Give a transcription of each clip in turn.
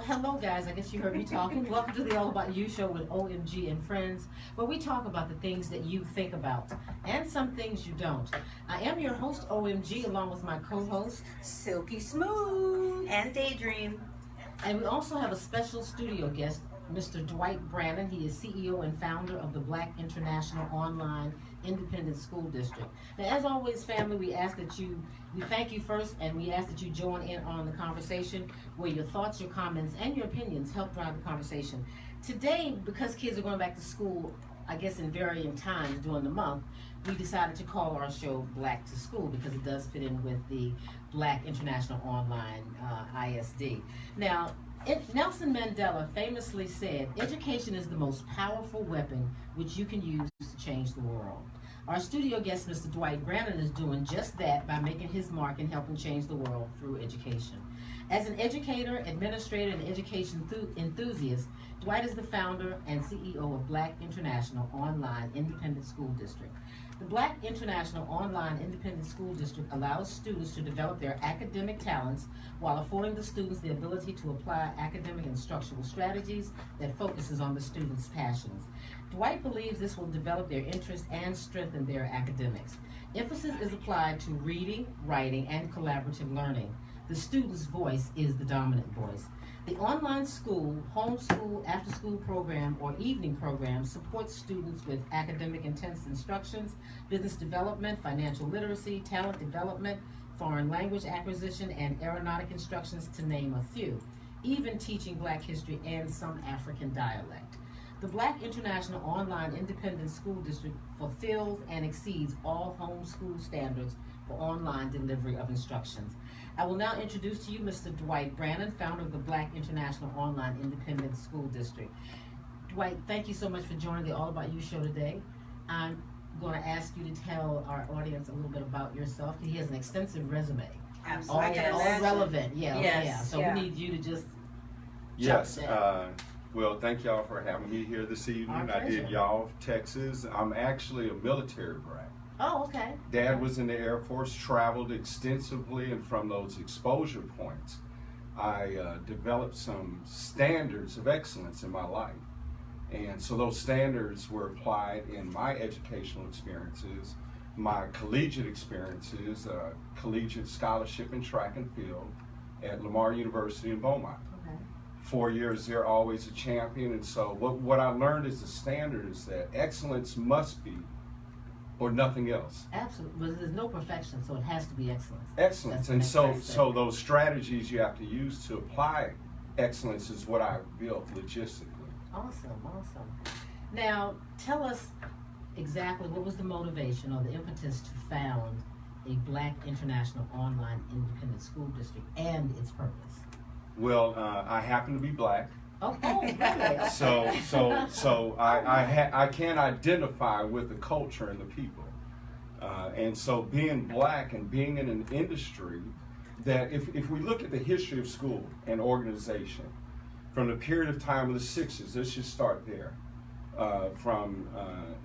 Well, hello, guys. I guess you heard me talking. Welcome to the All About You show with OMG and Friends, where we talk about the things that you think about and some things you don't. I am your host, OMG, along with my co-host, Silky Smooth and Daydream. and we also have a special studio guest, Mr. Dwight Brannon. He is CEO and founder of the Black International Online Independent School District. Now, as always, family, we thank you first, and we ask that you join in on the conversation where your thoughts, your comments, and your opinions help drive the conversation. Today, because kids are going back to school, I guess in varying times during the month, we decided to call our show Black to School because it does fit in with the Black International Online ISD. Now, Nelson Mandela famously said, "Education is the most powerful weapon which you can use to change the world." Our studio guest, Mr. Dwight Brannon, is doing just that by making his mark in helping change the world through education. As an educator, administrator, and education enthusiast, Dwight is the founder and CEO of Black International Online Independent School District. The Black International Online Independent School District allows students to develop their academic talents while affording the students the ability to apply academic instructional strategies that focuses on the students' passions. Dwight believes this will develop their interest and strengthen their academics. Emphasis is applied to reading, writing, and collaborative learning. The student's voice is the dominant voice. The online school, homeschool, after-school program, or evening program supports students with academic intense instructions, business development, financial literacy, talent development, foreign language acquisition, and aeronautic instructions, to name a few, even teaching Black history and some African dialect. The Black International Online Independent School District fulfills and exceeds all homeschool standards for online delivery of instructions. I will now introduce to you Mr. Dwight Brannon, founder of the Black International Online Independent School District. Dwight, thank you so much for joining the All About You show today. I'm going to ask you to tell our audience a little bit about yourself. He has an extensive resume. Absolutely. All relevant. Yes, Yeah. So yeah. we need you to just Yes. jump in. Well, thank y'all for having me here this evening. Our I did pleasure. y'all, Texas. I'm actually a military brat. Oh, okay. Dad was in the Air Force, traveled extensively, and from those exposure points, I developed some standards of excellence in my life. And so those standards were applied in my educational experiences, my collegiate experiences, collegiate scholarship in track and field at Lamar University in Beaumont. 4 years there, always a champion. And so what I learned as a standard is that excellence must be, or nothing else. Absolutely. But there's no perfection, so it has to be excellence. Excellence. That's the And next so best so thing. those strategies you have to use to apply excellence is what I've built logistically. Awesome. Now, tell us exactly what was the motivation or the impetus to found a Black International Online Independent School District and its purpose. Well, I happen to be Black. Oh, really? So I can identify with the culture and the people. And so being Black and being in an industry that if we look at the history of school and organization, from the period of time of the 60s, let's just start there, from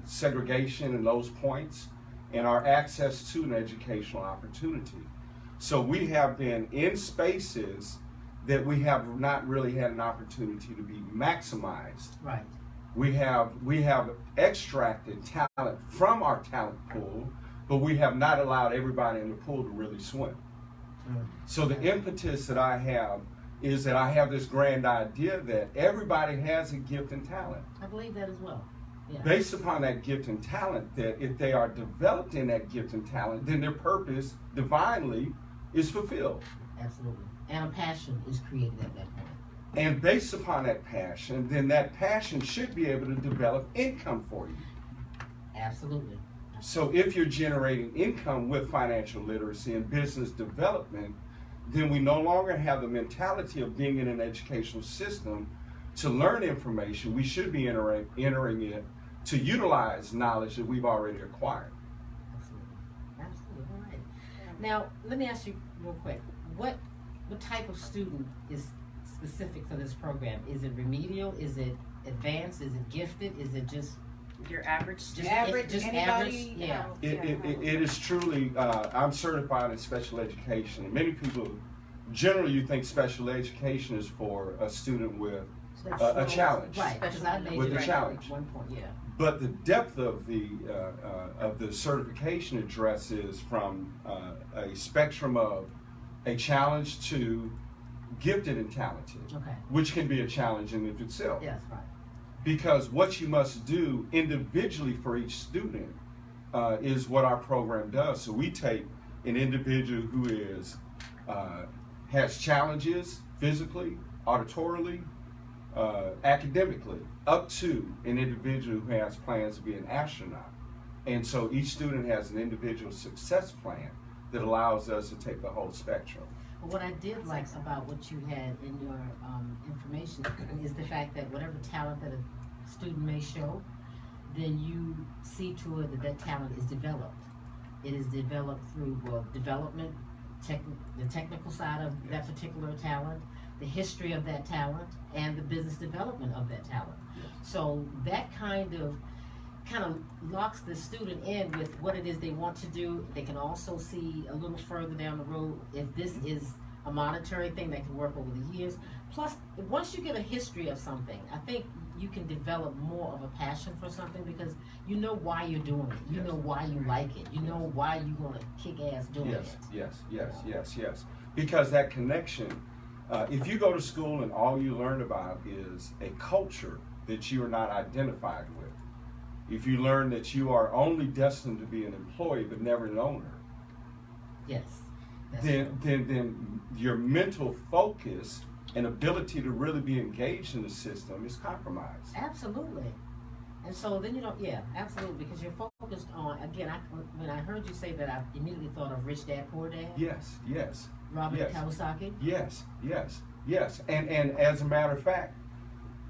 segregation and those points, and our access to an educational opportunity. So we have been in spaces that we have not really had an opportunity to be maximized. Right. We have extracted talent from our talent pool, but we have not allowed everybody in the pool to really swim. So the impetus that I have is that I have this grand idea that everybody has a gift and talent. I believe that as well. Yeah. Based upon that gift and talent, that if they are developed in that gift and talent, then their purpose divinely is fulfilled. Absolutely. And a passion is created at that point. And based upon that passion, then that passion should be able to develop income for you. Absolutely. So if you're generating income with financial literacy and business development, then we no longer have the mentality of being in an educational system to learn information. We should be entering it to utilize knowledge that we've already acquired. Absolutely. All right. Now, let me ask you real quick. What type of student is specific for this program? Is it remedial? Is it advanced? Is it gifted? Is it just Your average just student. average? Just Anybody, average? you know, It is truly, I'm certified in special education. And many people generally you think special education is for a student with That's a so- challenge. Right, because I made With it a challenge. at one point, yeah. But the depth of the certification addresses from a spectrum of a challenge to gifted and talented, Okay. which can be a challenge in of itself. Yes, right. Because what you must do individually for each student is what our program does. So we take an individual who is has challenges physically, auditorily, academically, up to an individual who has plans to be an astronaut. And so each student has an individual success plan that allows us to take the whole spectrum. But what I did like about what you had in your information is the fact that whatever talent that a student may show, then you see to it that that talent is developed. It is developed through development, the technical side of that particular talent, the history of that talent, and the business development of that talent. So that kind of locks the student in with what it is they want to do. They can also see a little further down the road if this is a monetary thing that can work over the years. Plus, once you get a history of something, I think you can develop more of a passion for something because you know why you're doing it. You Yes. know why you like it. You know why you're going to kick ass doing it. Yes. Because that connection, if you go to school and all you learn about is a culture that you are not identified with, if you learn that you are only destined to be an employee but never an owner, Yes. That's then true. your mental focus and ability to really be engaged in the system is compromised. Absolutely. And so then absolutely, because you're focused on, again, when I heard you say that, I immediately thought of Rich Dad, Poor Dad. Yes. Robert Yes. Kawasaki. Yes. And as a matter of fact,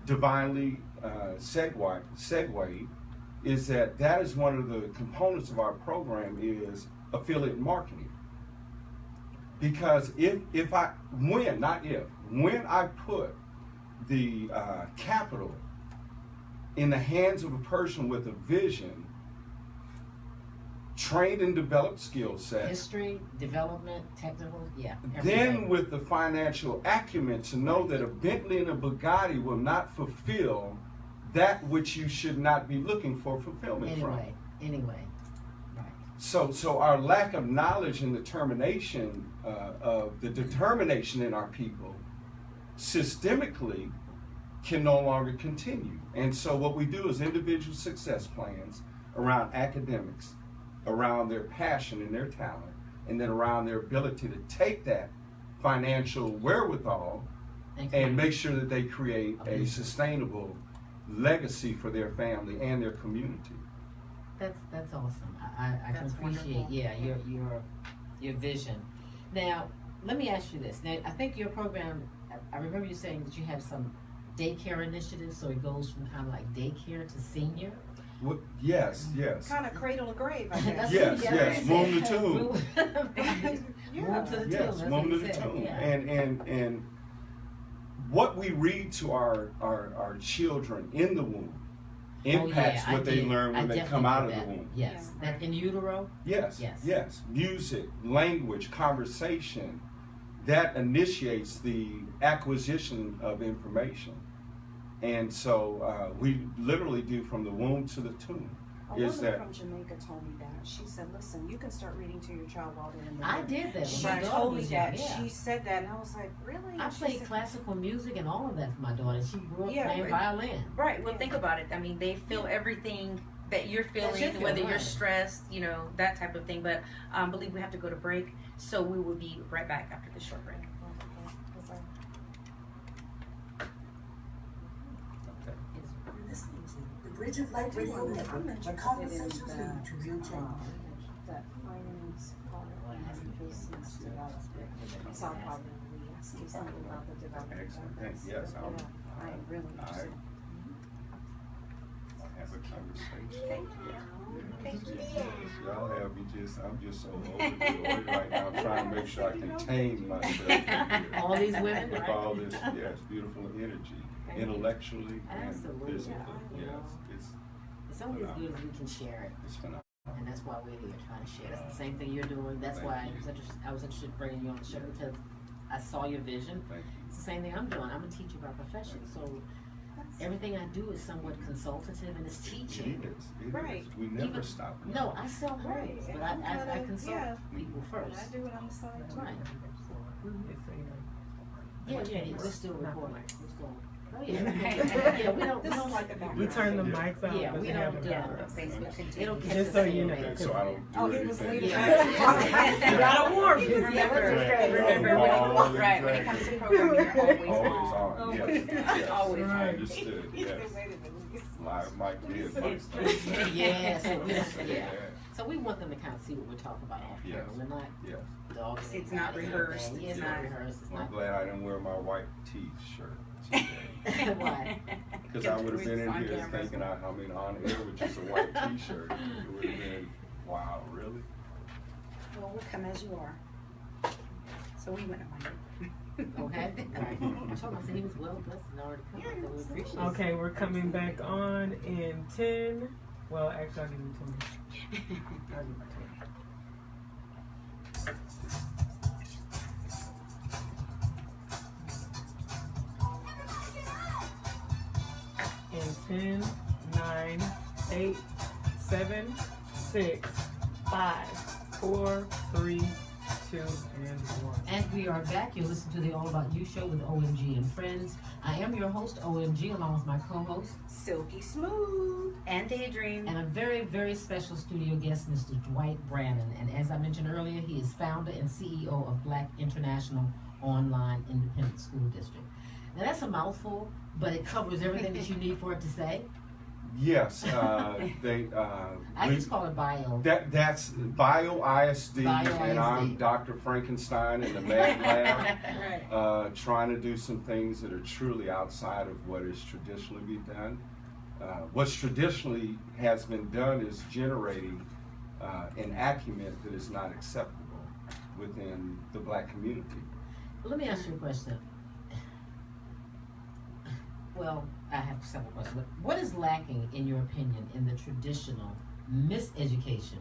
divinely segue is that is one of the components of our program is affiliate marketing. Because when I put the capital in the hands of a person with a vision, trained and developed skill set, History, development, technical, everything. then with the financial acumen to know that a Bentley and a Bugatti will not fulfill that which you should not be looking for fulfillment from. Anyway, right. So our lack of knowledge and determination of the determination in our people systemically can no longer continue. And so what we do is individual success plans around academics, around their passion and their talent, and then around their ability to take that financial wherewithal and make sure that they create a sustainable legacy for their family and their community. That's awesome. I can That's appreciate wonderful. your vision. Now let me ask you this. Now I think your program, I remember you saying that you have some daycare initiatives, so it goes from kind of like daycare to senior. Yes. Kind of cradle to grave, I guess. Yes. Womb to tomb. Womb to the tomb. Yes, That's womb what to you the said. tomb. Yeah. And what we read to our children in the womb impacts I what they did. learn I when they definitely come out did of that. the womb. Yes, Yeah. that in utero. Yes. Music, language, conversation, that initiates the acquisition of information. And so we literally do from the womb to the tomb. A woman from Jamaica told me that. She said, listen, you can start reading to your child while they're in the I womb. did that. When She my daughter told me was that. young, yeah. She said that, and I was like, really? I She played said- classical music and all of that for my daughter. She grew up Yeah, playing right. violin. Right. Well, think about it. I mean, they feel everything that you're feeling, you're feeling, whether you're right. stressed, that type of thing. But I believe we have to go to break, so we will be right back after this short break. You're listening to The Bridge of Light Radio Network, where conversations lead to real change. That finance part has business development. So I'll probably ask you something about the development. Excellent. Thank you. Yes, I am really interested. Have a conversation. Thank you. Thank you. Y'all have me I'm just so overjoyed right now. I'm trying to make sure I contain myself. All these women, With right? all this, beautiful energy, intellectually Absolutely. and physically. Yes, It's only as good as we can share it. it's phenomenal. And that's why we're here trying to share. That's the same thing you're doing. That's Thank why you. I was interested in bringing you on the show because I saw your vision. Thank you. It's the same thing I'm doing. I'm a teacher by profession, so everything I do is somewhat consultative and it's teaching. It is. Right. We never Even- stop. No, I sell Right, homes, and but I'm I gonna- consult yeah. people And first. I do it on the side too. Right. Yeah, Yeah, we're still recording. We're still. Oh Right. yeah. Yeah, we don't. This is like a background. We turn the Yeah. mics off. Yeah, but we they have don't. it Yeah, on. Facebook continue. It'll catch Just us so in you the know. way. So I don't do Oh, he was anything. leaving. Yeah. You gotta warn me. Remember, right, when it comes to programming, you're always on. Always on, yes. Always on. Right. Understood, He said, yes. wait a minute. My kids. Yeah, so we want them to kind of see what we're talking about off camera. Yes. We're not Yes. dogging It's not anybody or rehearsed. anything. It's It's not not- rehearsed. It's I'm not. glad I didn't wear my white t-shirt today. Why? Because I would have been in On here camera. thinking, on air with just a white t-shirt. It would have been, wow, really? Well, we'll come as you are. So we wouldn't mind it. Okay. All right. I told him I said he was well blessed and already come. So we appreciate it. Okay, we're coming back on in 10. Well, actually, I'll give you 10 minutes. I'll give you 10. In 10, 9, 8, 7, 6, 5, 4, 3, 2, and 1. And we are back. You're listening to the All About You show with OMG and Friends. I am your host, OMG, along with my co-host, Silky Smooth and Daydream. and a very, very special studio guest, Mr. Dwight Brannon. And as I mentioned earlier, he is founder and CEO of Black International Online Independent School District. Now that's a mouthful, but it covers everything that you need for it to say. Yes, they, I just call it bio. that's Bio ISD, and I'm ISD. Dr. Frankenstein in the Mad Lab, Right. trying to do some things that are truly outside of what is traditionally been done. What's traditionally has been done is generating an acumen that is not acceptable within the Black community. Let me ask you a question. Well, I have several questions. But what is lacking, in your opinion, in the traditional miseducation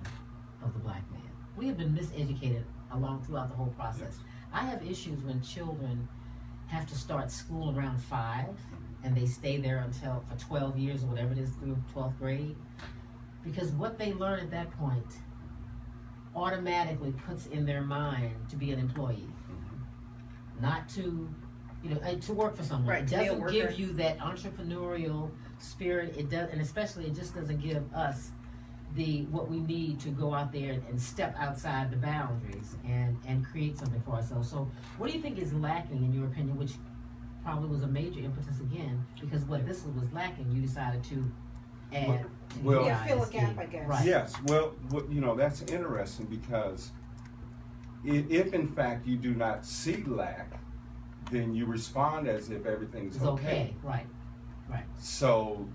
of the Black man? We have been miseducated throughout the whole process. Yes. I have issues when children have to start school around 5 and they stay there for 12 years or whatever it is through 12th grade. Because what they learn at that point automatically puts in their mind to be an employee, not to to work for someone. Right, It to be a doesn't worker. give you that entrepreneurial spirit. It does, and especially it just doesn't give us what we need to go out there and step outside the boundaries and create something for ourselves. So, what do you think is lacking, in your opinion? Which probably was a major impetus again, because what this was lacking, you decided to add. Well- to Yeah, fill a ISD. gap, I guess. Right. Yes, well, that's interesting because if in fact you do not see lack, then you respond as if everything's It's okay. Right. So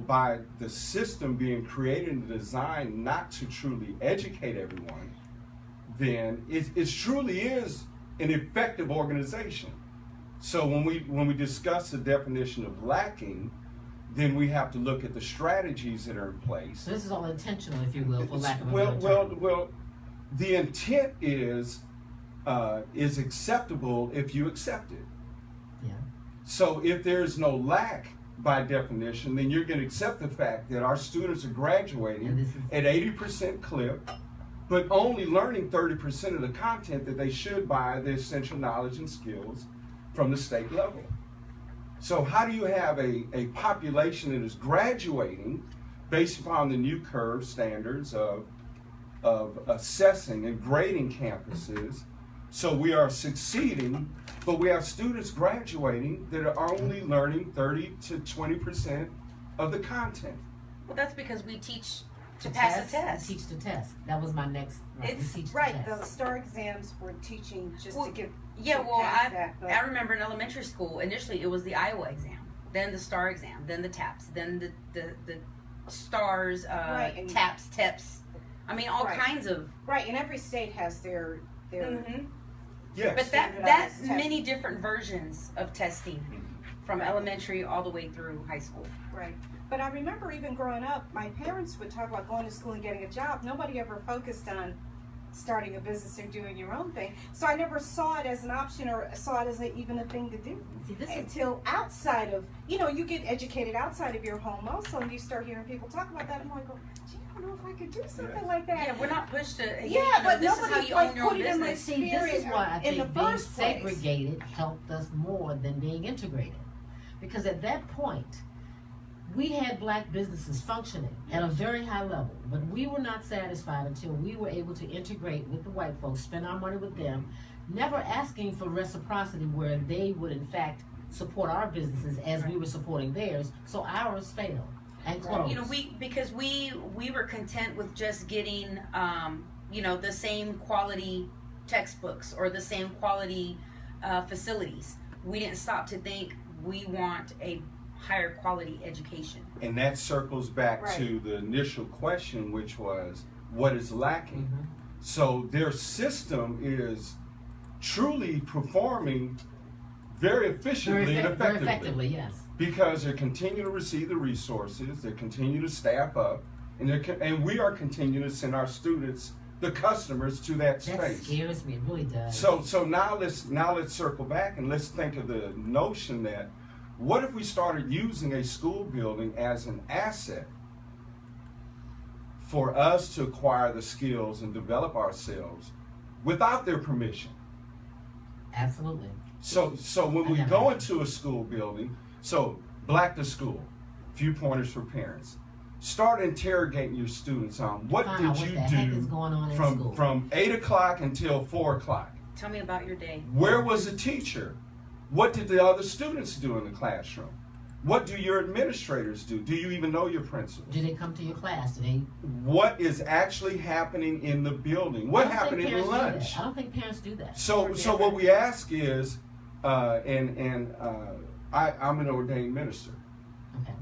by the system being created and designed not to truly educate everyone, then it truly is an effective organization. So when we discuss the definition of lacking, then we have to look at the strategies that are in place. So this is all intentional, if you will, for lack of a well, better term. well, the intent is acceptable if you accept it. Yeah. So if there's no lack by definition, then you're going to accept the fact that our students are And graduating this is at 80% clip, but only learning 30% of the content that they should by the essential knowledge and skills from the state level. So how do you have a population that is graduating based upon the new curve standards of assessing and grading campuses? So we are succeeding, but we have students graduating that are only learning 30 to 20% of the content. Well, that's because we teach to pass a test. Teach the test. That was my next. Right, we It's- teach Right, the the test. STAR exams were teaching just Well, to get Yeah, to well, pass that, but I remember in elementary school, initially it was the Iowa exam, then the STAR exam, then the TAPS, then the STARS, Right, and- TAPS, TIPS. I mean, all Right. kinds of. right, and every state has their Mhm. Yes. But that's Standardized test. many different versions of testing, from elementary all the way through high school. right. But I remember even growing up, my parents would talk about going to school and getting a job. Nobody ever focused on starting a business or doing your own thing. So I never saw it as an option or saw it as even a thing to do. See, this is Until outside of, you get educated outside of your home also, and you start hearing people talk about that. I'm like, gee, I don't know if I could do something like that. Yeah, we're not pushed to. But this is how nobody's you like own your own put it in my business. See, this is why I in the think being first place. segregated helped us more than being integrated. Because at that point, we had black businesses functioning at a very high level, but we were not satisfied until we were able to integrate with the white folks, spend our money with them, never asking for reciprocity where they would in fact support our businesses as we were supporting theirs, so ours failed and closed. Because we were content with just getting the same quality textbooks or the same quality facilities. We didn't stop to think we want a higher quality education. And that circles back Right. to the initial question, which was, what is lacking? Mhm. So their system is truly performing very efficiently and Very effectively. effectively, yes. Because they continue to receive the resources, they continue to staff up, and we are continuing to send our students, the customers, to that That space. scares me, it really does. So now let's circle back and let's think of the notion that, what if we started using a school building as an asset for us to acquire the skills and develop ourselves without their permission? Absolutely. So when we go into a school building, so Black to School, few pointers for parents. Start interrogating your students on what Find did out what you the heck is do going on in school. from 8 o'clock until 4 o'clock. Tell me about your day. Where was the teacher? What did the other students do in the classroom? What do your administrators do? Do you even know your principal? Do they come to your class? Do they? What is actually happening in the building? What happened in lunch? I don't think parents do that. So what we ask is, I'm an ordained minister. Okay.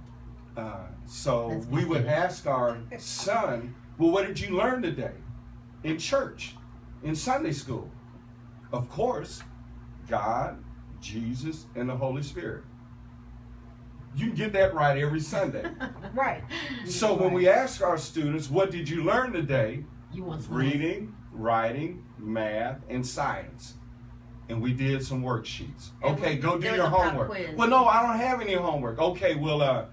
So That's we would good. ask our son, well, what did you learn today in church, in Sunday school? Of course, God, Jesus, and the Holy Spirit. You can get that right every Sunday. Right. So when we ask our students, what did you learn today? You want some Reading, writing, math, and science. And we did some worksheets. And Okay, go do there was your a pop homework. quiz. Well, no, I don't have any homework. Okay, well,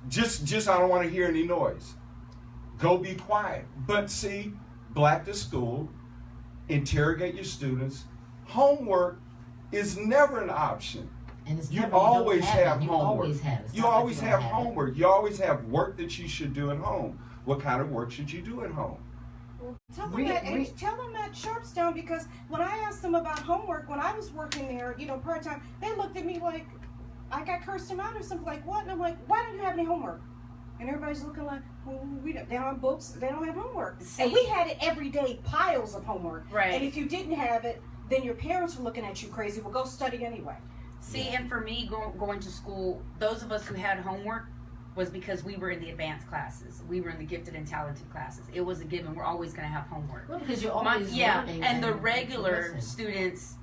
just I don't want to hear any noise. Go be quiet. But see, Black to School, interrogate your students. Homework is never an option. And it's You never, don't always have it. You homework. always have it. It's You not like always don't have it. homework. You always have work that you should do at home. What kind of work should you do at home? Tell them, Read- tell them at Sharpstone, because when I asked them about homework, when I was working there, part-time, they looked at me like I got cursed them out or something, like, what? And I'm like, why don't you have any homework? And everybody's looking like, well, they don't have books, they don't have homework. See? And we had it every day, piles of homework. Right. And if you didn't have it, then your parents were looking at you crazy. Well, go study anyway. See, and for me, going to school, those of us who had homework was because we were in the advanced classes. We were in the gifted and talented classes. It was a given. We're always going to have homework. Well, because you're always learning. And the regular listen. students,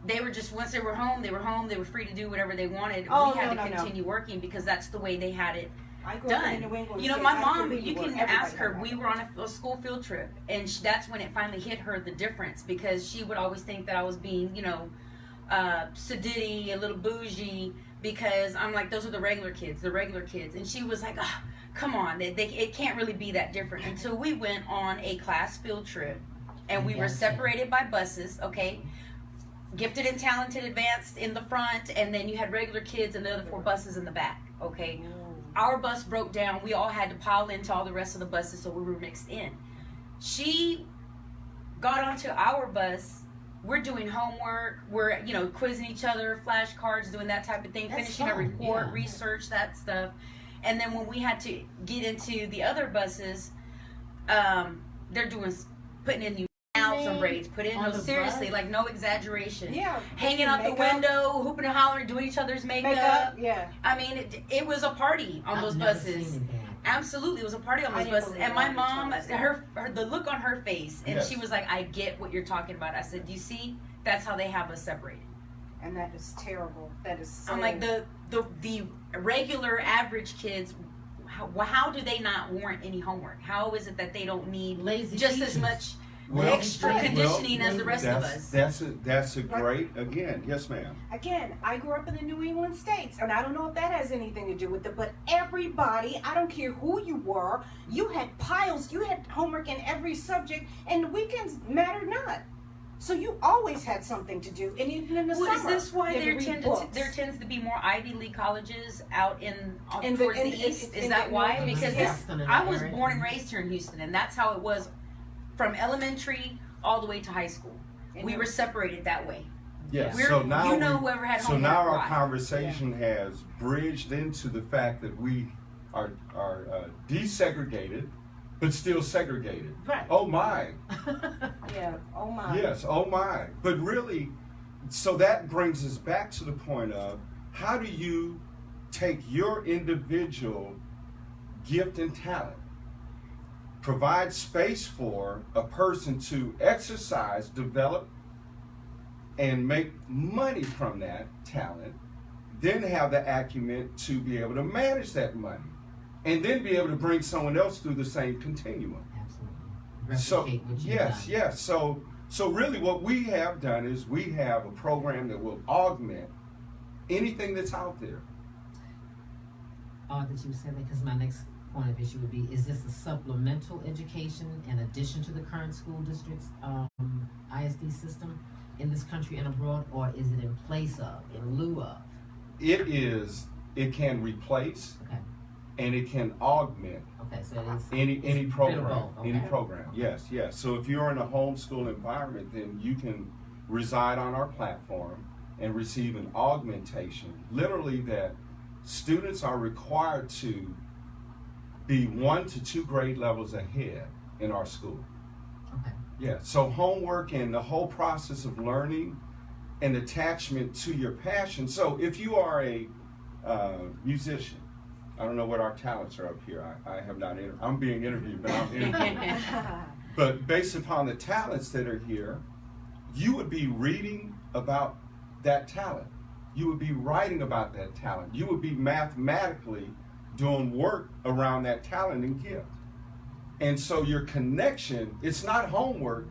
they were just, once they were home, they were free to do whatever they wanted. Oh, we had no, to no. continue working because that's the way they had it I grew up in done. New England. You know, State. my I mom, can't believe you can everybody ask her, had we that. were on a school field trip, and that's when it finally hit her the difference, because she would always think that I was being, sedity, a little bougie, because I'm like, those are the regular kids. And she was like, oh, come on, it can't really be that different. Until we went on a class field trip, and we were Gotcha. separated by buses, okay? Gifted and talented advanced in the front, and then you had regular kids and the other 4 buses in the back, okay? Our bus broke down. We all had to pile into all the rest of the buses, so we were mixed in. She got onto our bus. We're doing homework. We're, quizzing each other, flashcards, doing that type of thing, That's finishing a fun, report, yeah. research, that stuff. And then when we had to get into the other buses, they're putting in new out some braids, On no, the seriously, bus? like no exaggeration. Yeah. Hanging out the Makeup. window, hooping and hollering, doing each other's Makeup, yeah. I mean, it was a party on I've those never buses. seen it. Absolutely, it was a party on I those didn't buses. believe And my that mom, until I her the look on her face, and Yes. she was like, "I get what you're talking about." I said, "You see, that's how they have us separated." And that is terrible. That is so... I'm like, the regular average kids, how do they not warrant any homework? How is it that they don't need Lazy just teachers. as much? Well, extra well, conditioning as the rest of us. That's a great, again, yes ma'am. Again, I grew up in the New England states, and I don't know if that has anything to do with it, but everybody, I don't care who you were, you had piles, you had homework in every subject, and the weekends mattered not. So you always had something to do, and even in the Well, summer. is this why you had to read books. there tends to be more Ivy League colleges out In the- towards in- the in- east? in Is that the- why? in Because yeah. I was born and raised here in Houston, and that's how it was from elementary all the way to high school. We were separated that way. Yes, We're, so now you know whoever had so homework. now our why. conversation has bridged into the fact that we are desegregated, but still segregated. Right. Oh my. Yeah, oh my. Yes, oh my. But really, so that brings us back to the point of how do you take your individual gift and talent, provide space for a person to exercise, develop, and make money from that talent, then have the acumen to be able to manage that money, and then be able to bring someone else through the same continuum. Absolutely. So Replicate what you've yes, done. yes. So really, what we have done is we have a program that will augment anything that's out there. That you said that, because my next point of issue would be: is this a supplemental education in addition to the current school district's ISD system in this country and abroad, or is it in place of, in lieu of? It is. It can replace, Okay. and it can augment Okay, so it is any it's a bit of program. both, Any okay. program. Yes, yes. So if you're in a homeschool environment, then you can reside on our platform and receive an augmentation. Literally, that students are required to be 1 to 2 grade levels ahead in our school. Okay. Yeah, so homework and the whole process of learning and attachment to your passion. So if you are a musician, I don't know what our talents are up here. I have not, I'm being interviewed, but I'm interviewed. But based upon the talents that are here, you would be reading about that talent. You would be writing about that talent. You would be mathematically doing work around that talent and gift. And so your connection, it's not homework,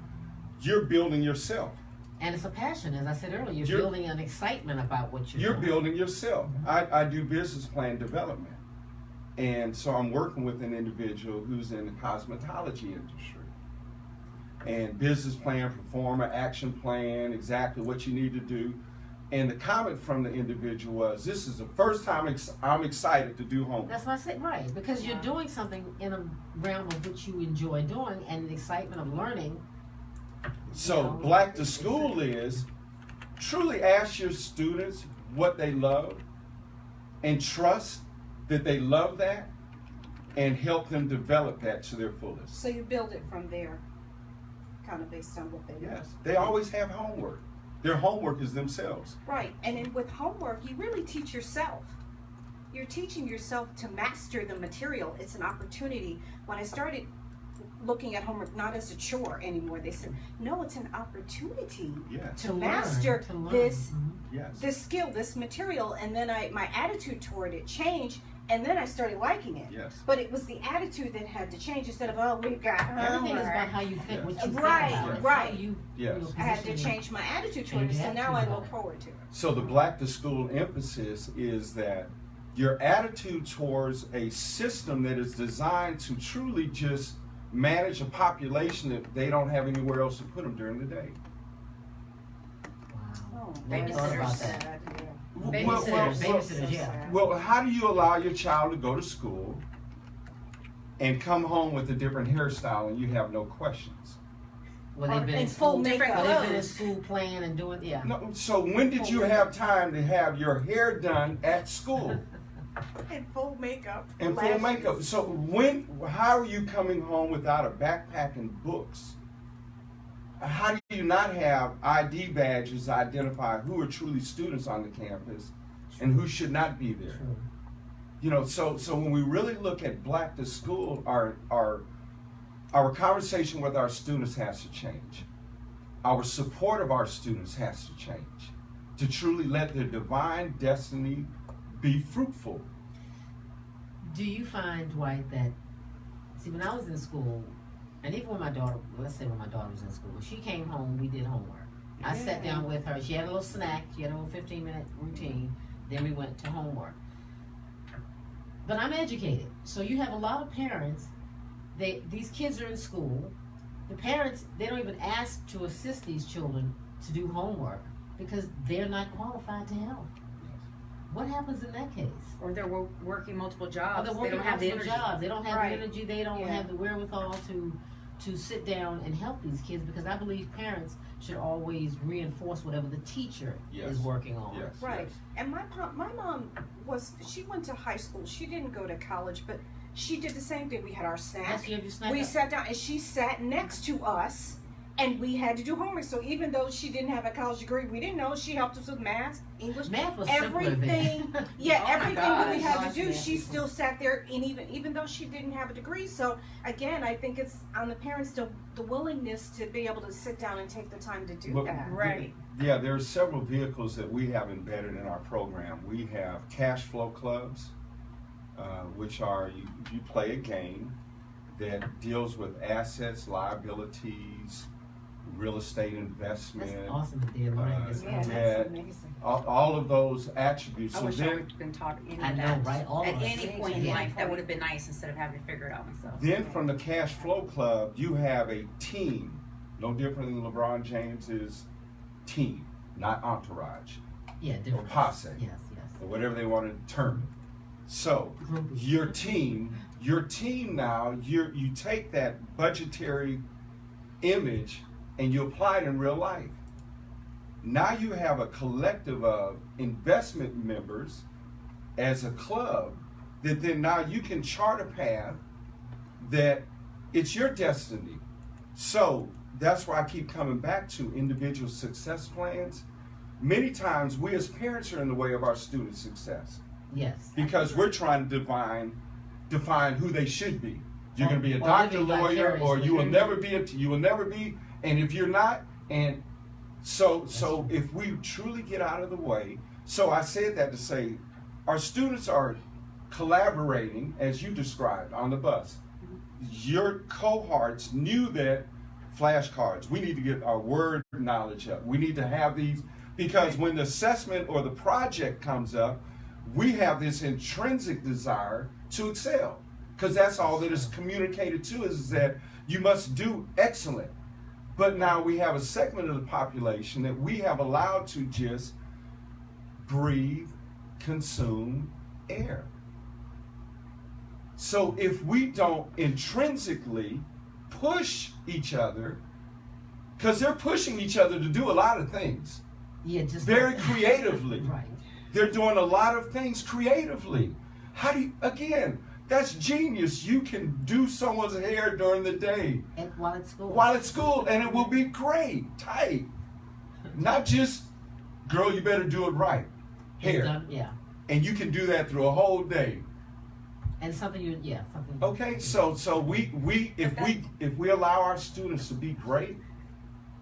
you're building yourself. And it's a passion, as I said earlier. You're You're- building an excitement about what you're You're doing. building yourself. I do business plan development. And so I'm working with an individual who's in the cosmetology industry. And business plan, performer, action plan, exactly what you need to do. And the comment from the individual was, this is the first time I'm excited to do homework. That's what I said, right? Because you're doing something in a realm of which you enjoy doing, and the excitement of learning. So know, Black to School is truly ask your students what they love and trust that they love that and help them develop that to their fullest. So you build it from there, kind of based on what they know. Yes, they always have homework. Their homework is themselves. Right, and then with homework, you really teach yourself. You're teaching yourself to master the material. It's an opportunity. When I started looking at homework not as a chore anymore, they said, no, it's an opportunity Yes, to master to learn. this Mhm. yes. this skill, this material, and then my attitude toward it changed, and then I started liking it. Yes. But it was the attitude that had to change instead of, oh, we've got Everything is homework. about how you think, what you Right, think about it, right. how you, Yes. know, I had to position change my attitude toward it, Change so your now I attitude look about it. forward to it. So the Black to School emphasis is that your attitude towards a system that is designed to truly just manage a population that they don't have anywhere else to put them during the day. Wow. Oh, Never thought about that's that. sad, yeah. Babysitters, yeah. Well, how do you allow your child to go to school and come home with a different hairstyle and you have no questions? Well, they've been in in full school, makeup. well, they've been in school playing and doing, yeah. No, so when did you have time to have your hair done at school In full makeup. and full lashes. makeup? So how are you coming home without a backpack and books? How do you not have ID badges to identify who are truly students on the campus and who should not be there? True. You know, so when we really look at Black to School, our conversation with our students has to change. Our support of our students has to change to truly let their divine destiny be fruitful. Do you find, Dwight, that, see, when I was in school, And even when my daughter, let's say when my daughter was in school, when she came home, we did homework. I sat Yeah. down with her. She had a little snack. She had a little 15-minute routine. Then we went to homework. But I'm educated, so you have a lot of parents. These kids are in school. The parents, they don't even ask to assist these children to do homework because they're not qualified to help. What happens in that case? Or they're working multiple Or jobs. they're They working don't have the multiple energy. jobs. They don't have Right. the energy. They don't Yeah. have the wherewithal to sit down and help these kids, because I believe parents should always reinforce whatever the teacher Yes. is working on. Yes. Right. Yes. And my mom she went to high school. She didn't go to college, but she did the same thing. We had our snack. Yes, you have your snack. We up. sat down and she sat next to us and we had to do homework. So even though she didn't have a college degree, we didn't know. She helped us with math, English, Math was simpler everything. then. Yeah, Oh my everything that we gosh. had Gosh, to do, math she was still sat there, and even though she didn't have a degree. So again, I think it's on the parents to the willingness to be able to sit down and take the time to do But- that. Right. Yeah, there are several vehicles that we have embedded in our program. We have cash flow clubs, which are you play a game that deals with assets, liabilities, real estate investment, That's awesome that they're learning this. Yeah, concept. Yeah. that's amazing. all of those attributes. I So wish I then, would have been taught any I of know, that right? All at of us. any point in Yeah. life. That would have been nice instead of having to figure it out myself. then from the cash flow club, you have a team, no different than LeBron James's team, not entourage Yeah, or different. posse Yes, or whatever they want to term it. So yes. your team now, you take that budgetary image and you apply it in real life. Now you have a collective of investment members as a club that then now you can chart a path that it's your destiny. So that's why I keep coming back to individual success plans. Many times we as parents are in the way of our students' success Yes. because we're trying to define who they should be. You're going to be a Or doctor, living lawyer, or vicariously. you will never be. And if you're not, and so if we truly get out of the way, so I said that to say, our students are collaborating as you described on the bus. Your cohorts knew that flashcards. We need to get our word knowledge up. We need to have these because when the assessment or the project comes up, we have this intrinsic desire to excel because that's all that is communicated to us is that you must do excellent. But now we have a segment of the population that we have allowed to just breathe, consume air. So if we don't intrinsically push each other, because they're pushing each other to do a lot of things Yeah, just very creatively. Right. They're doing a lot of things creatively. How do you, again, that's genius. You can do someone's hair during the day And while at school. while at school, and it will be great, tight. Not just, girl, you better do it right. It's Hair. done, yeah. And you can do that through a whole day. And something something. Okay, so if we allow our students to be great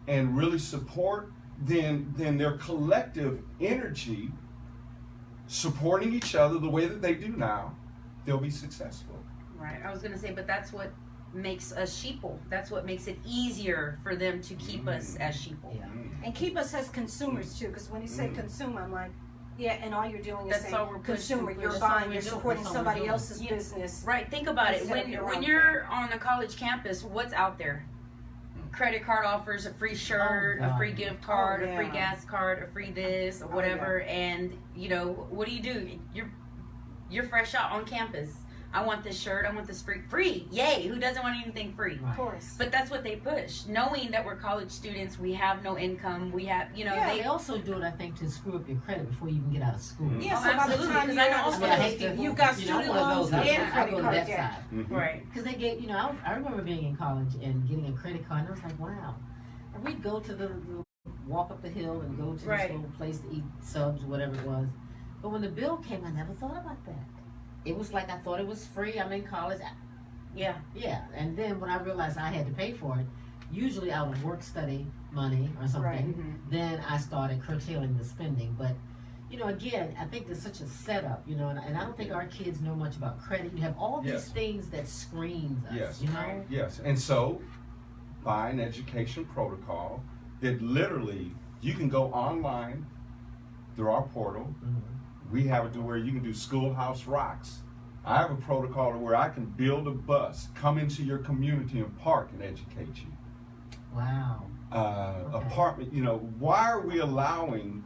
and really support, then their collective energy supporting each other the way that they do now, they'll be successful. Right. I was gonna say, but that's what makes us sheeple. That's what makes it easier for them to keep us as sheeple. Yeah. And keep us as consumers too, because when you say consume, I'm like, yeah, and all you're doing is That's saying all we're pushing. consumer. You're That's all buying, we're you're doing. supporting That's all we're somebody doing. else's Yeah. business. Right. Think about it. Instead of When your when own you're on a college campus, what's out there? Credit card offers, a free shirt, Oh, a God. free gift card, Oh, a free yeah. gas card, a free this, or whatever. And you know, what do? You're fresh out on campus. I want this shirt. I want this free. Yay! Who doesn't want anything free? Right. Of course. But that's what they push, knowing that we're college students. We have no income. We have, Yeah, They also do it, I think, to screw up your credit before you even get out of school. Mhm. Yeah, Oh, so by the absolutely, time 'cause you're I know out of also I mean, I school, hate to, you've got you know, student one of loans those. and I credit go to card that debt. side. Right. Because they gave, I remember being in college and getting a credit card, and I was like, wow. And we'd go to the walk up the hill and go to Right. this little place to eat subs, whatever it was. But when the bill came, I never thought about that. It was like I thought it was free. I'm in college. Yeah. Yeah. And then when I realized I had to pay for it, usually out of work study money or something, Right. Mhm. then I started curtailing the spending. But you know, again, I think there's such a setup, you know, and I don't think our kids know much about credit. You have all these Yes. things that screens us, Yes. you know? Yes, and so by an education protocol that literally you can go online through our portal. We have it to where you can do Schoolhouse Rocks. I have a protocol to where I can build a bus, come into your community and park and educate you. Wow. Okay. Apartment, you know, why are we allowing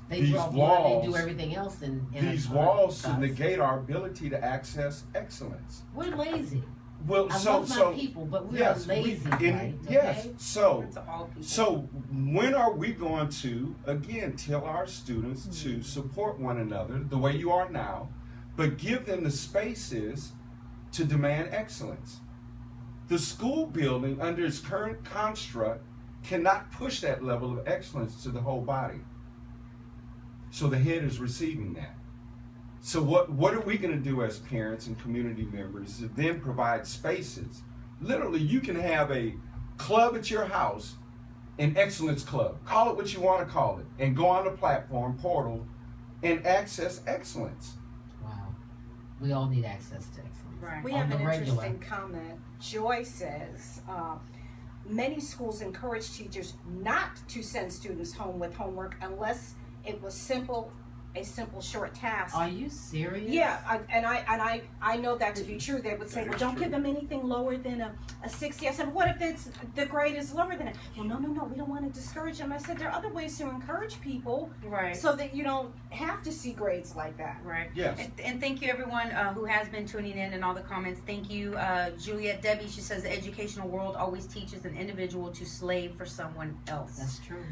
They these draw blood, walls, they do everything else in these a- walls to us. negate our ability to access excellence? We're lazy. Well, I so love my so people, but we yes, are lazy, in- right? yes. Okay? So It's all people. So when are we going to, again, tell our students to support one another the way you are now, but give them the spaces to demand excellence? The school building, under its current construct, cannot push that level of excellence to the whole body. So the head is receiving that. So what are we going to do as parents and community members to then provide spaces? Literally, you can have a club at your house, an excellence club. Call it what you want to call it, and go on the platform portal and access excellence. Wow. We all need access to excellence. Right. We On have the an regular. interesting comment. Joy says, many schools encourage teachers not to send students home with homework unless it was a simple short task. Are you serious? Yeah, I know that to be true. They would say, well, don't give them anything lower than a 60. I said, what if the grade is lower than it? Well, no, we don't want to discourage them. I said, there are other ways to encourage people Right. so that you don't have to see grades like that. Right. Yes. And thank you everyone who has been tuning in and all the comments. Thank you, Juliet Debbie. She says the educational world always teaches an individual to slave for someone else. That's true.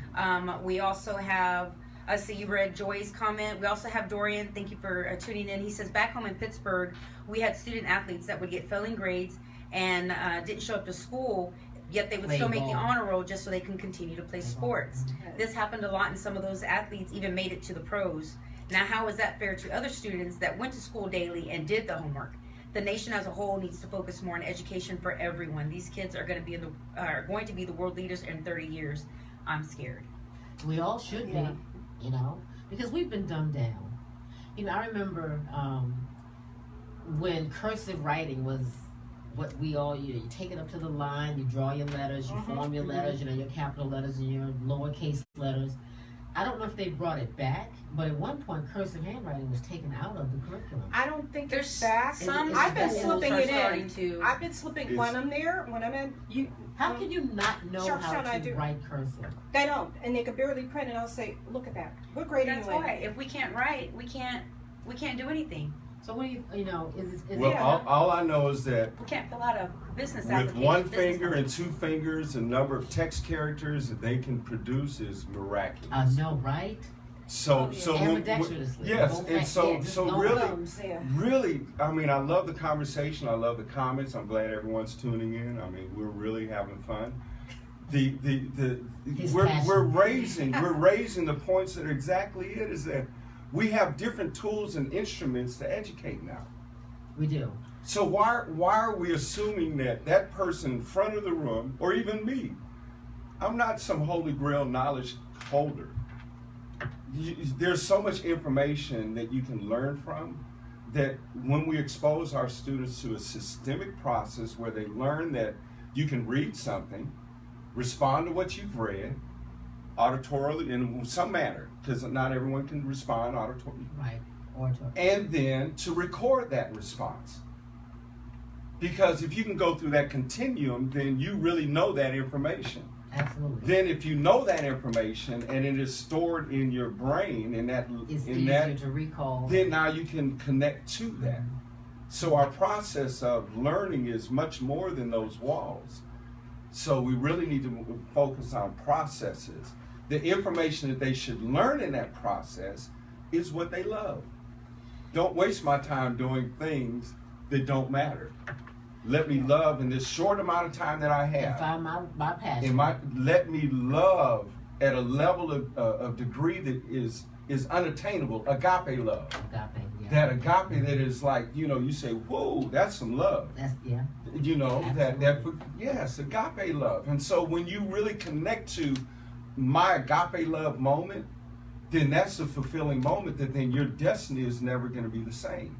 We also have, I see you read Joy's comment. We also have Dorian. Thank you for tuning in. He says, back home in Pittsburgh, we had student athletes that would get failing grades and didn't show up to school, yet they would Play still make the ball. honor roll just so they can continue to play sports. This happened a lot, and some of those athletes even made it to the pros. Now, how is that fair to other students that went to school daily and did the homework? The nation as a whole needs to focus more on education for everyone. These kids are going to be the world leaders in 30 years. I'm scared. We all should Yeah. be, you know, because we've been dumbed down. You know, I remember when cursive writing was what we all, you take it up to the line, you draw your letters, you form your letters, you know, your capital letters and your lowercase letters. I don't know if they brought it back, but at one point cursive handwriting was taken out of the curriculum. I don't think There's it's back. some It's I've been schools slipping are it starting in. to. I've been slipping Is- when I'm there, when I'm in. How can you not know Sure, how son, I to do. write cursive? They don't, and they can barely print, and I'll say, "Look at that. What grade are That's you in?" why. If we can't write, we can't do anything. So what do you know, is Well, it, all I know is that We can't fill out a business with application. one business finger plan. and two fingers, the number of text characters that they can produce is miraculous. no, right? So, Oh, yeah. so when, Ambidextrously. yes, Both and hands, so, yeah, just so no really, thumbs, yeah. really, I mean, I love the conversation. I love the comments. I'm glad everyone's tuning in. I mean, we're really having fun. He's We're passionate. raising the points that are exactly it. Is that we have different tools and instruments to educate now. We do. So why are we assuming that person in front of the room, or even me, I'm not some holy grail knowledge holder. There's so much information that you can learn from that when we expose our students to a systemic process where they learn that you can read something, respond to what you've read, auditorily in some manner, because not everyone can respond auditorily, Right. Oratory. and then to record that response. Because if you can go through that continuum, then you really know that information. Absolutely. Then if you know that information and it is stored in your brain It's in easier that, to recall. then now you can connect to that. So our process of learning is much more than those walls. So we really need to focus on processes. The information that they should learn in that process is what they love. Don't waste my time doing things that don't matter. Let me love in this short amount of time that I And have. find my passion. Let me love at a level of degree that is unattainable. Agape love. Agape, yeah. That agape that is like, you say, whoa, that's some love. That's, yeah. Yes, agape love. And so when you really connect to my agape love moment, then that's a fulfilling moment that then your destiny is never going to be the same.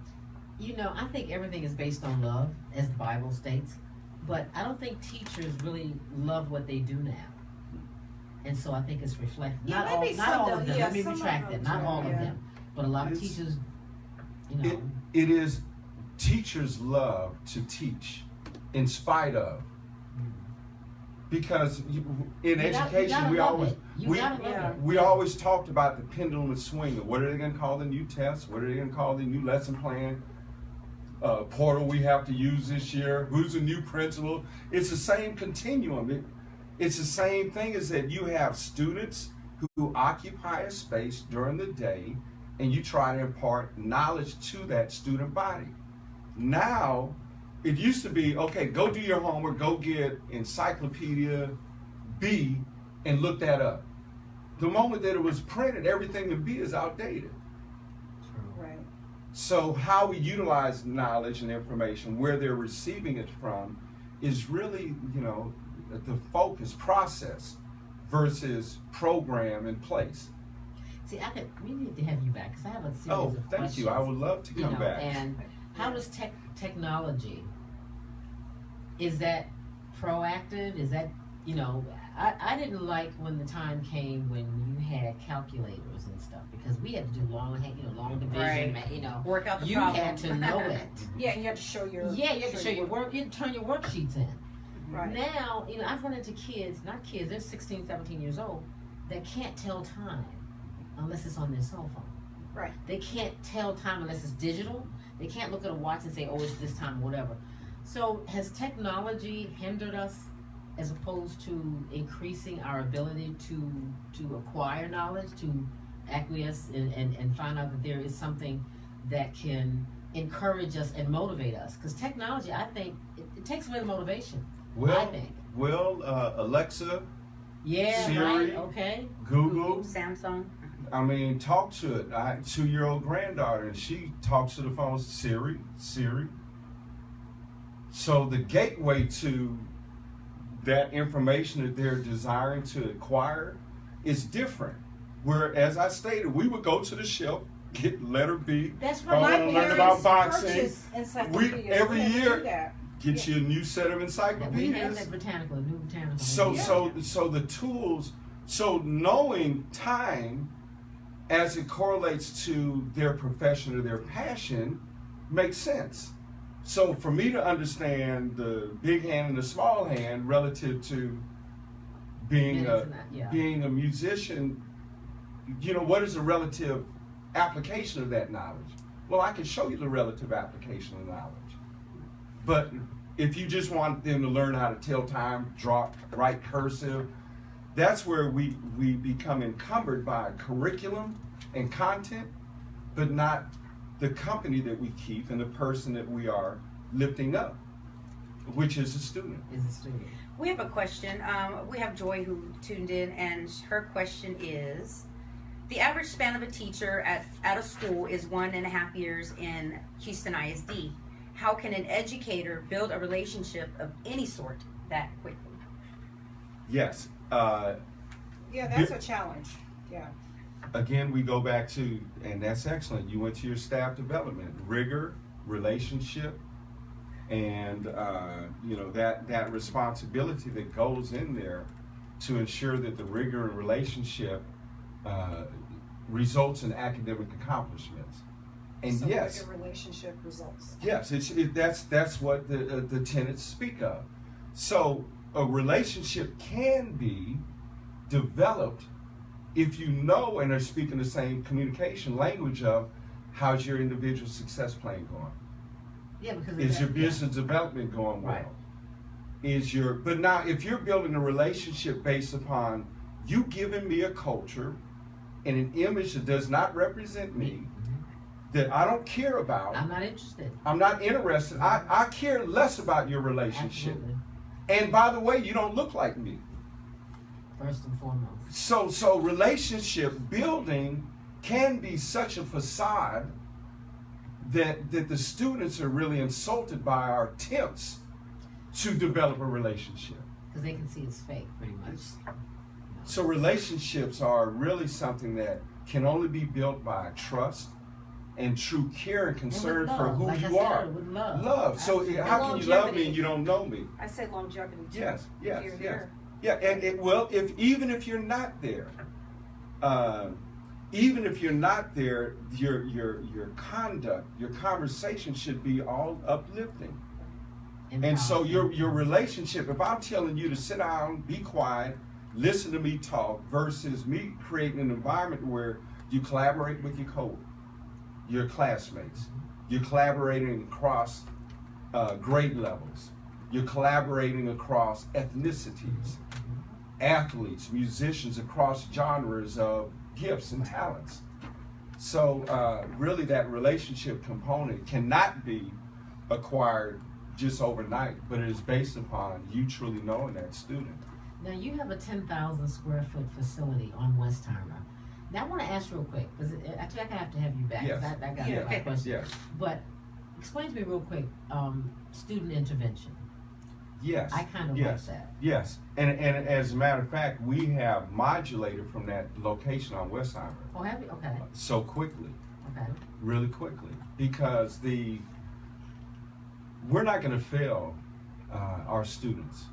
You know, I think everything is based on love, as the Bible states, but I don't think teachers really love what they do now. And so I think it's reflected. Yeah, Not all, maybe not some all do, of them. yeah, Let me some of retract them that. Not do, all of yeah. them, but a lot of It's- teachers, you know. It is teachers love to teach in spite of. Because in education we always we always talked about the pendulum swinging. What are they going to call the new test? What are they going to call the new lesson plan? Portal we have to use this year. Who's the new principal? It's the same continuum. It's the same thing as that you have students who occupy a space during the day and you try to impart knowledge to that student body. Now, it used to be, okay, go do your homework, go get Encyclopedia B and look that up. The moment that it was printed, everything in B is outdated. Right. So how we utilize knowledge and information, where they're receiving it from, is really, you know, the focus process versus program in place. See, we need to have you back because I have a series Oh, of thank questions. you. I would love to come back. And how does technology, is that proactive? Is that, you know, I didn't like when the time came when you had calculators and stuff because we had to do long division, Right. you know. Work out the You problem. had to know it. Yeah, you have to show your. Yeah, you have to show your work. You had to turn your worksheets in. Right. Now, you know, I've run into kids, not kids, they're 16, 17 years old, that can't tell time unless it's on their cell phone. Right. They can't tell time unless it's digital. They can't look at a watch and say, oh, it's this time, whatever. So has technology hindered us as opposed to increasing our ability to acquire knowledge, to acquiesce and find out that there is something that can encourage us and motivate us? Because technology, I think, it takes away the motivation. I think. Alexa, Yeah, Siri, right, okay. Google, Samsung. I mean, talk to it. I have a 2-year-old granddaughter, and she talks to the phone, Siri. So the gateway to that information that they're desiring to acquire is different. Where, as I stated, we would go to the shelf, get letter B. That's I right. want to learn about boxing. Purchase encyclopedias. Every We had to year, do that. get you a new set of Yeah, we have encyclopedias. that botanical, new botanical. So the tools, so knowing time as it correlates to their profession or their passion makes sense. So for me to understand the big hand and the small hand relative to being Minutes and that, yeah. being a musician, you know, what is the relative application of that knowledge? Well, I can show you the relative application of knowledge. But if you just want them to learn how to tell time, write cursive, that's where we become encumbered by curriculum and content, but not the company that we keep and the person that we are lifting up, which is a student. Is a student. We have a question. We have Joy who tuned in, and her question is: the average span of a teacher at a school is 1.5 years in Houston ISD. How can an educator build a relationship of any sort that quickly? Yes. Yeah, that's a challenge. Yeah. Again, we go back to, and that's excellent. You went to your staff development, rigor, relationship, and you know that responsibility that goes in there to ensure that the rigor and relationship results in academic accomplishments. And So yes, like a relationship results. yes, that's what the tenets speak of. So a relationship can be developed if you know and are speaking the same communication language of how's your individual success plan going? Yeah, because Is your business development going well? Right. But now if you're building a relationship based upon you giving me a culture and an image that does not represent me, that I don't care about, I'm not interested. I'm not interested, I care less about your relationship. Absolutely. And by the way, you don't look like me. First and foremost. So relationship building can be such a facade that the students are really insulted by our attempts to develop a relationship. Because they can see it's fake, pretty much. So relationships are really something that can only be built by trust and true care and concern with for love, who like I you said, are. with love. Love. So Absolutely. how can you love me and you don't know me? I said longevity too. Yes, yes, If you're yes. there. Yeah, and even if you're not there, even if you're not there, your conduct, your conversation should be all uplifting. And so your relationship, if I'm telling you to sit down, be quiet, listen to me talk, versus me creating an environment where you collaborate with your classmates, you're collaborating across grade levels, you're collaborating across ethnicities, athletes, musicians, across genres of gifts and talents. So really that relationship component cannot be acquired just overnight, but it is based upon you truly knowing that student. Now you have a 10,000 square foot facility on Westheimer. Now I want to ask real quick, because I feel like I have to have you back, because Yes. I got Yes. a lot of questions. Yes. But explain to me real quick, student intervention. Yes. I kind of yes. like that. Yes. And as a matter of fact, we have modulated from that location on Westheimer Oh, have you? Okay. so quickly, Okay. really quickly, because we're not going to fail our students.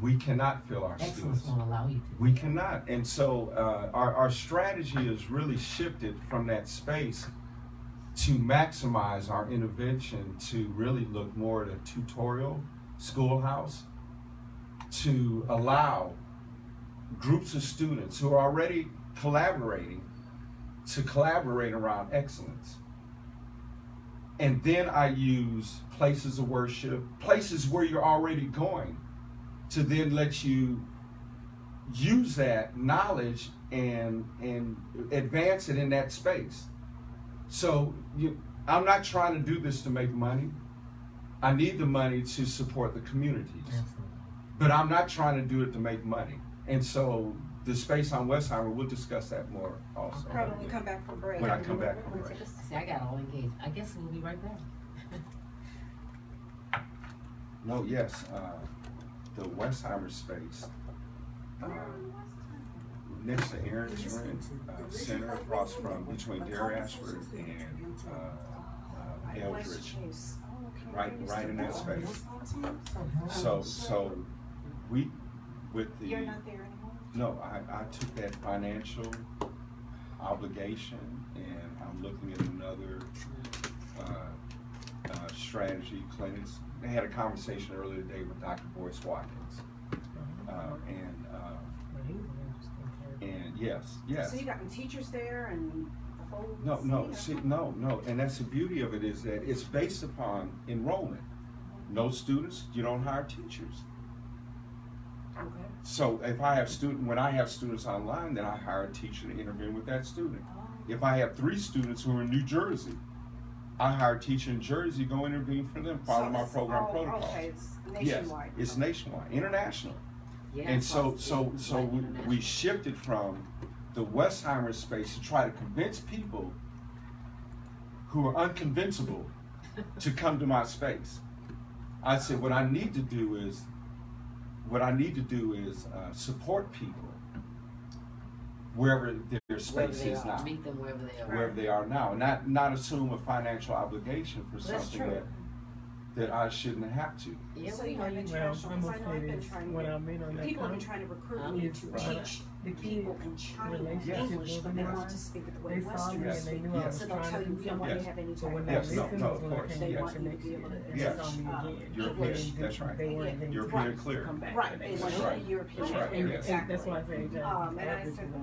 We cannot fail our Excellence students. won't allow you to. We cannot. And so our strategy is really shifted from that space to maximize our intervention to really look more at a tutorial schoolhouse, to allow groups of students who are already collaborating to collaborate around excellence. And then I use places of worship, places where you're already going, to then let you use that knowledge and advance it in that space. So I'm not trying to do this to make money. I need the money to support the communities. Absolutely. But I'm not trying to do it to make money. And so the space on Westheimer, we'll discuss that more also. Probably when we come back from break. When I come back from break. See, I got all engaged. I guess we'll be right back. No, yes, the Westheimer space, next to Aaron's Rent Center, across from between Dare Ashford and Eldridge, right in that space. So we, with the, You're not there anymore? no, I took that financial obligation and I'm looking at another strategy clinics. I had a conversation earlier today with Dr. Boyce Watkins, and yes, So you got the teachers there and the whole no, and that's the beauty of it, is that it's based upon enrollment. No students, you don't hire teachers. Okay. So if I have when I have students online, then I hire a teacher to intervene with that student. Oh. If I have 3 students who are in New Jersey, I hire a teacher in Jersey, go intervene for them, follow my program protocols. Okay, it's Yes, nationwide. it's nationwide, international. Yeah. And so Like we international. shifted from the Westheimer space to try to convince people who are unconvincible to come to my space. I said, what I need to do is support people wherever their space is now, Meet them wherever they are. wherever they are now, not assume a financial obligation for That's something true. that I shouldn't have to. Yeah, So we you know have you. international, I'm because I know I've been afraid trying when to, I'm in on that people have been con- trying to recruit I'm me It's to right. teach The people kids, in China relationship English, but they building want wise, to speak the they way saw Westerners me and they speak. knew I was So they'll trying tell to you do we don't want you to Yes. have any But type when of that Yes, no, listened no, was of when I course, came They back want the you to next be year, able to they Yes. saw me again. European, And that's right. They weren't going European to clear. come back Right, the they next want year. That's right. a European. That's right, And yes. that's why I say And I said, I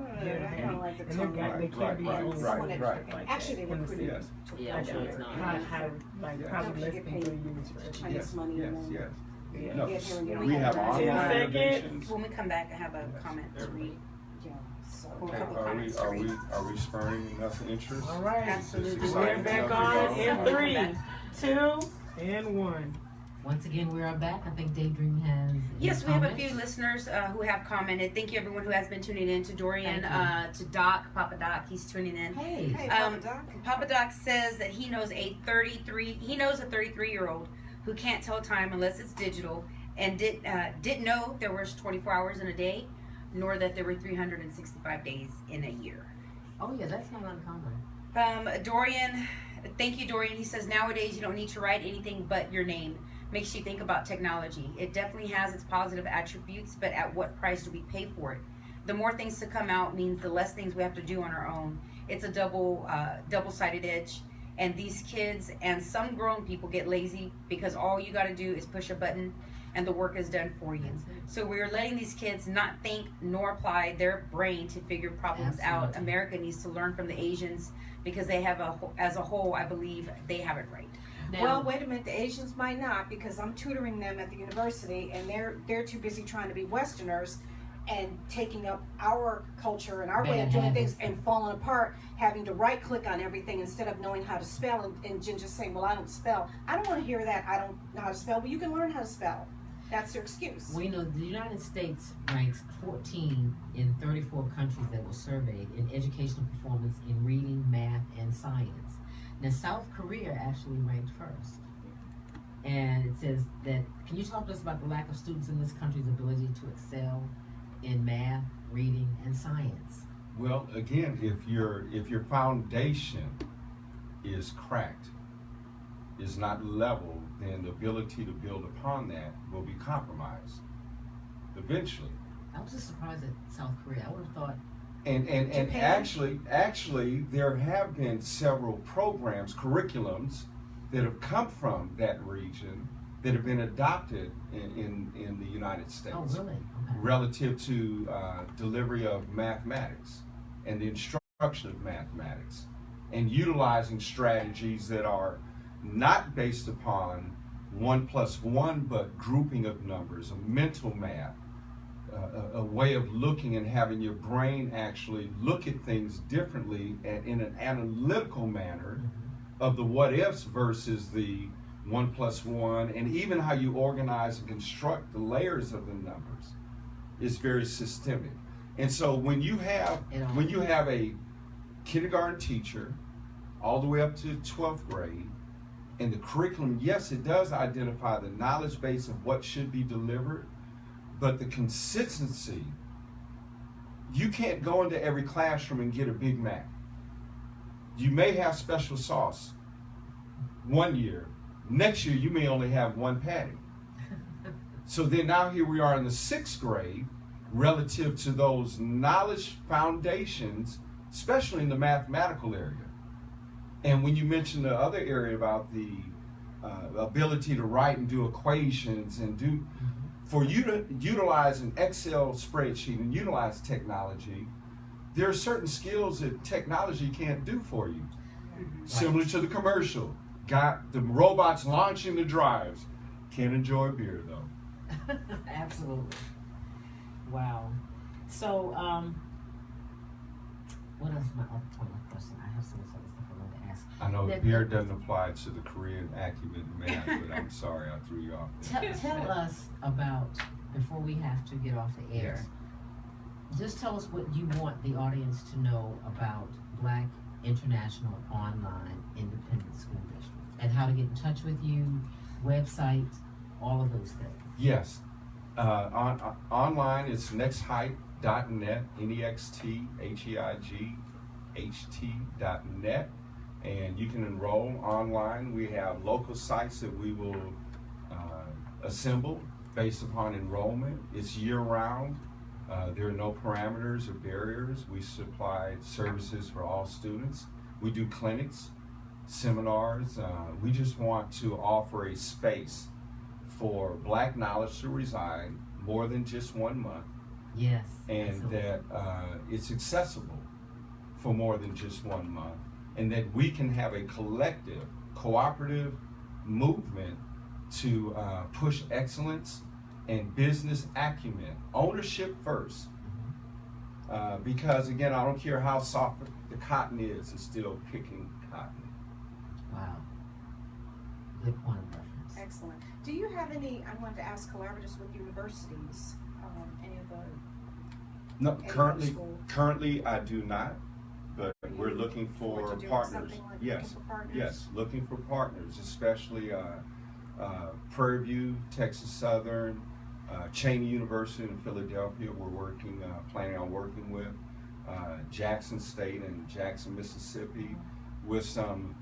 don't like the and they're tone. got, they can't Right, be right, on right, someone right. like Actually, they that in the recruited city. Yes, Yeah, I'm sure it's not. High, like Yes. probably less Get than paid 3 years for Chinese yes, money yes, and then yes. Yeah. No, get here and get we on have that. online 10 seconds. interventions. When we come back, I have a comment to read. Yeah, so. Or a Okay, couple are comments to read. we spurring enough interest? All right. Absolutely. Is this We're exciting back enough for on y'all? in 3, 2, and 1. Once again, we are back. I think Daydream has. Yes, we have a comments. few listeners who have commented. Thank you, everyone who has been tuning in. To Dorian, Thank to Doc, Papa Doc, he's tuning in. Hey. Hey, Um, Papa Doc. Papa Doc says that he knows a 33-year-old who can't tell time unless it's digital, and didn't know there was 24 hours in a day, nor that there were 365 days in a year. Oh yeah, that's not uncommon. Dorian, thank you, Dorian. He says, nowadays you don't need to write anything but your name. Makes you think about technology. It definitely has its positive attributes, but at what price do we pay for it? The more things to come out means the less things we have to do on our own. It's a double-sided edge. And these kids and some grown people get lazy because all you got to do is push a button and the work is done for you. So we're letting these kids not think nor apply their brain to figure problems out. America needs to learn from the Asians because they have as a whole, I believe, they have it right. Now, Well, wait a minute. The Asians might not, because I'm tutoring them at the university, and they're too busy trying to be Westerners and taking up our culture and our way of doing things and falling apart, having to right click on everything instead of knowing how to spell, and Jen just saying, well, I don't spell. I don't want to hear that. I don't know how to spell. Well, you can learn how to spell. That's their excuse. we know the United States ranks 14 in 34 countries that were surveyed in educational performance in reading, math, and science. Now, South Korea actually ranked first. And it says that, can you talk to us about the lack of students in this country's ability to excel in math, reading, and science? Well, again, if your foundation is cracked, is not level, then the ability to build upon that will be compromised eventually. I was just surprised at South Korea. I would have thought, And Japan? actually, there have been several programs, curriculums that have come from that region that have been adopted in the United States. oh really? Okay. Relative to delivery of mathematics and the instruction of mathematics, and utilizing strategies that are not based upon 1 + 1, but grouping of numbers, a mental math, a way of looking and having your brain actually look at things differently and in an analytical manner of the what ifs versus the 1 + 1, and even how you organize and construct the layers of the numbers is very systemic. And so when you have a kindergarten teacher all the way up to 12th grade, and the curriculum, yes, it does identify the knowledge base of what should be delivered, but the consistency, you can't go into every classroom and get a Big Mac. You may have special sauce one year. Next year, you may only have one patty. So then now here we are in the 6th grade, relative to those knowledge foundations, especially in the mathematical area. And when you mentioned the other area about the ability to write and do equations and do, for you to utilize an Excel spreadsheet and utilize technology, there are certain skills that technology can't do for you. Similar to the commercial. Got the robots launching the drives. Can't enjoy beer though. Absolutely. Wow. So, what else is my other point of question? I have so much other stuff I wanted to ask. I know beer doesn't apply to the Korean acumen math, but I'm sorry I threw you off. Tell us about, before we have to get off the air, just tell us what you want the audience to know about Black International Online Independent School District and how to get in touch with you, website, all of those things. Yes. Online it's nextheigt.net, nextheigt.net, and you can enroll online. We have local sites that we will assemble based upon enrollment. It's year-round. There are no parameters or barriers. We supply services for all students. We do clinics, seminars. We just want to offer a space for Black knowledge to reside more than just 1 month. Yes. And absolutely. that it's accessible for more than just 1 month, and that we can have a collective, cooperative movement to push excellence and business acumen, ownership first. Because again, I don't care how soft the cotton is, it's still picking cotton. Wow. Good point of reference. Excellent. Do you have any, I wanted to ask, collaboratives with universities? Any of the No, Any currently I do not, but we're looking for Would you do partners. something like Yes, looking for partners? yes, looking for partners, especially Prairie View, Texas Southern, Cheney University in Philadelphia, we're working, planning on working with. Jackson State and Jackson, Mississippi, with some,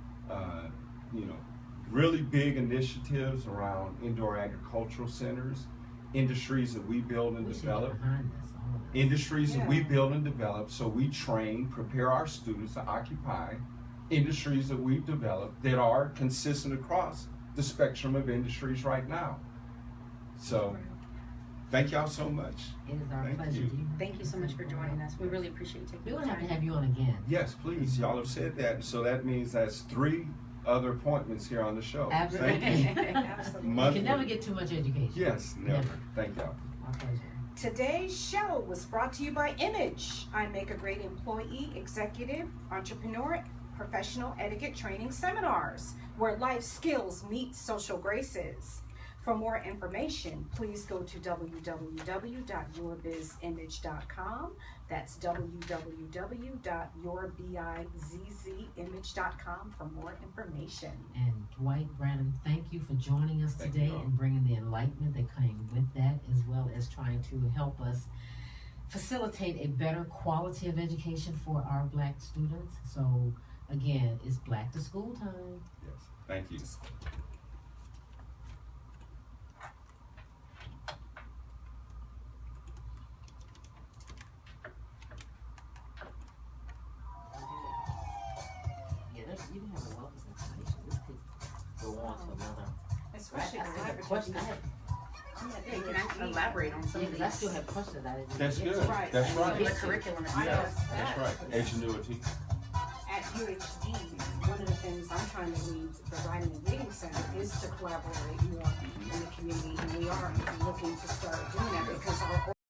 really big initiatives around indoor agricultural centers, industries that we build and We should get develop. behind this, all of this. Industries that we Yeah. build and develop, so we train, prepare our students to occupy industries that we've developed that are consistent across the spectrum of industries right now. So, thank y'all so much. It is our Thank pleasure. you. Do you- Thank you so much for joining us. We really appreciate you taking We the will have to time. have you on again. Yes, please, y'all have said that, so that means that's 3 other appointments here on the show. Absolutely. Thank you. Absolutely. You Monthly. can never get too much education. Yes, never. Thank y'all. Our pleasure. Today's show was brought to you by Image. I make a great employee, executive, entrepreneur, professional etiquette training seminars where life skills meet social graces. For more information, please go to www.yourbizimage.com. That's www.yourbizzimage.com for more information. And Dwight Brannon, thank you for joining us Thank today you all. and bringing the enlightenment that came with that, as well as trying to help us facilitate a better quality of education for our Black students. So again, it's Black to School time. Yes, thank you. Yeah, you can have a wealth of information. This could go on to another. Especially I still have collaborative. questions. Yeah, can I elaborate on some Yeah, of 'cause I these? still have questions I didn't. That's get to. good. Right. That's On right. the curriculum I itself. know. That's right. Ingenuity. At UHD, one of the things I'm trying to lead the Writing and Reading Center is to collaborate more in the community, and we are looking to start doing that because our